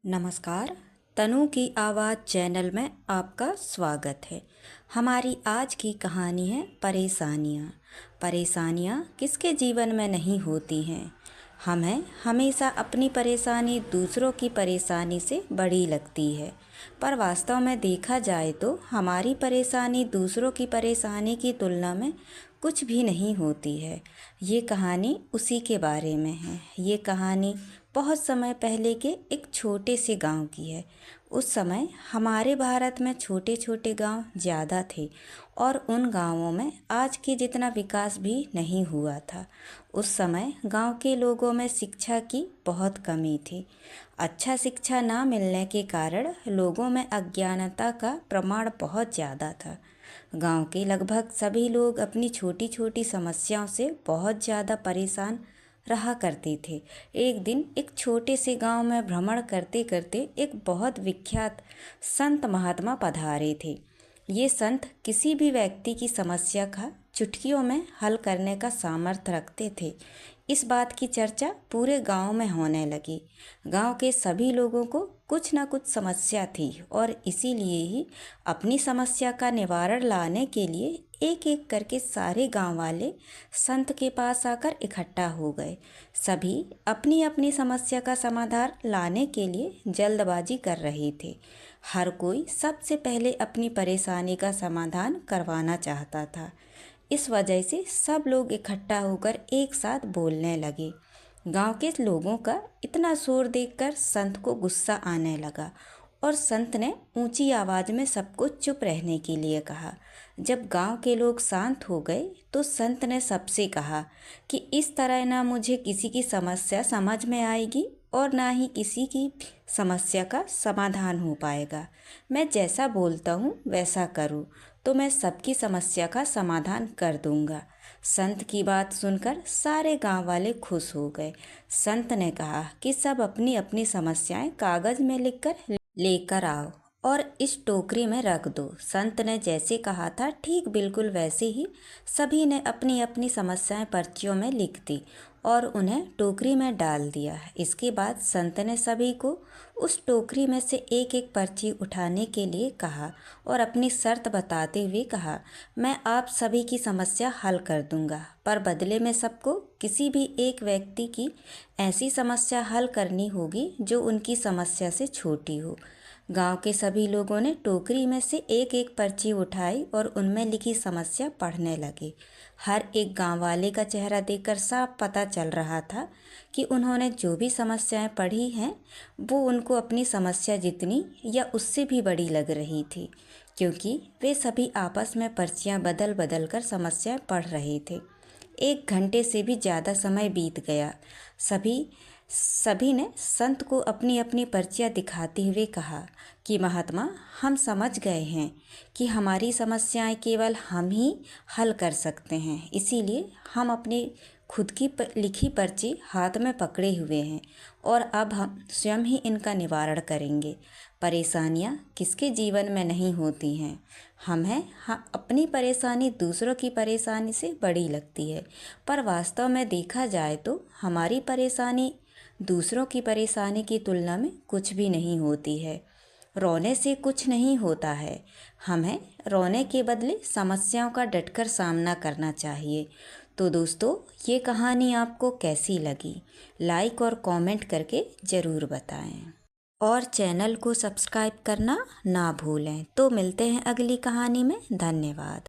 नमस्कार। तनु की आवाज़ चैनल में आपका स्वागत है। हमारी आज की कहानी है परेशानियाँ। परेशानियाँ किसके जीवन में नहीं होती हैं। हमें हमेशा अपनी परेशानी दूसरों की परेशानी से बड़ी लगती है, पर वास्तव में देखा जाए तो हमारी परेशानी दूसरों की परेशानी की तुलना में कुछ भी नहीं होती है। ये कहानी उसी के बारे में है। ये कहानी बहुत समय पहले के एक छोटे से गांव की है। उस समय हमारे भारत में छोटे छोटे गांव ज़्यादा थे और उन गांवों में आज के जितना विकास भी नहीं हुआ था। उस समय गांव के लोगों में शिक्षा की बहुत कमी थी। अच्छा शिक्षा ना मिलने के कारण लोगों में अज्ञानता का प्रमाण बहुत ज़्यादा था। गांव के लगभग सभी लोग अपनी छोटी छोटी समस्याओं से बहुत ज़्यादा परेशान रहा करते थे। एक दिन एक छोटे से गांव में भ्रमण करते करते एक बहुत विख्यात संत महात्मा पधारे थे। ये संत किसी भी व्यक्ति की समस्या का चुटकियों में हल करने का सामर्थ्य रखते थे। इस बात की चर्चा पूरे गांव में होने लगी। गांव के सभी लोगों को कुछ न कुछ समस्या थी और इसीलिए ही अपनी समस्या का निवारण लाने के लिए एक एक करके सारे गांव वाले संत के पास आकर इकट्ठा हो गए। सभी अपनी अपनी समस्या का समाधान लाने के लिए जल्दबाजी कर रहे थे। हर कोई सबसे पहले अपनी परेशानी का समाधान करवाना चाहता था। इस वजह से सब लोग इकट्ठा होकर एक साथ बोलने लगे। गांव के लोगों का इतना शोर देखकर संत को गुस्सा आने लगा और संत ने ऊंची आवाज़ में सबको चुप रहने के लिए कहा। जब गांव के लोग शांत हो गए तो संत ने सबसे कहा कि इस तरह ना मुझे किसी की समस्या समझ में आएगी और ना ही किसी की समस्या का समाधान हो पाएगा। मैं जैसा बोलता हूँ वैसा करूँ तो मैं सबकी समस्या का समाधान कर दूंगा। संत की बात सुनकर सारे गांव वाले खुश हो गए। संत ने कहा कि सब अपनी अपनी समस्याएं कागज में लिखकर लेकर आओ और इस टोकरी में रख दो। संत ने जैसे कहा था ठीक बिल्कुल वैसे ही सभी ने अपनी अपनी समस्याएं पर्चियों में लिख दी और उन्हें टोकरी में डाल दिया। इसके बाद संत ने सभी को उस टोकरी में से एक एक पर्ची उठाने के लिए कहा और अपनी शर्त बताते हुए कहा, मैं आप सभी की समस्या हल कर दूंगा, पर बदले में सबको किसी भी एक व्यक्ति की ऐसी समस्या हल करनी होगी जो उनकी समस्या से छोटी हो। गांव के सभी लोगों ने टोकरी में से एक एक पर्ची उठाई और उनमें लिखी समस्या पढ़ने लगे। हर एक गांव वाले का चेहरा देखकर साफ पता चल रहा था कि उन्होंने जो भी समस्याएं पढ़ी हैं वो उनको अपनी समस्या जितनी या उससे भी बड़ी लग रही थी, क्योंकि वे सभी आपस में पर्चियां बदल बदल कर समस्याएं पढ़ रहे थे। 1 घंटे से भी ज़्यादा समय बीत गया। सभी ने संत को अपनी अपनी पर्चियाँ दिखाते हुए कहा कि महात्मा, हम समझ गए हैं कि हमारी समस्याएं केवल हम ही हल कर सकते हैं, इसीलिए हम अपनी खुद की लिखी पर्ची हाथ में पकड़े हुए हैं और अब हम स्वयं ही इनका निवारण करेंगे। परेशानियां किसके जीवन में नहीं होती हैं। अपनी परेशानी दूसरों की परेशानी से बड़ी लगती है, पर वास्तव में देखा जाए तो हमारी परेशानी दूसरों की परेशानी की तुलना में कुछ भी नहीं होती है। रोने से कुछ नहीं होता है। हमें रोने के बदले समस्याओं का डटकर सामना करना चाहिए। तो दोस्तों, ये कहानी आपको कैसी लगी? लाइक और कमेंट करके ज़रूर बताएं और चैनल को सब्सक्राइब करना ना भूलें। तो मिलते हैं अगली कहानी में। धन्यवाद।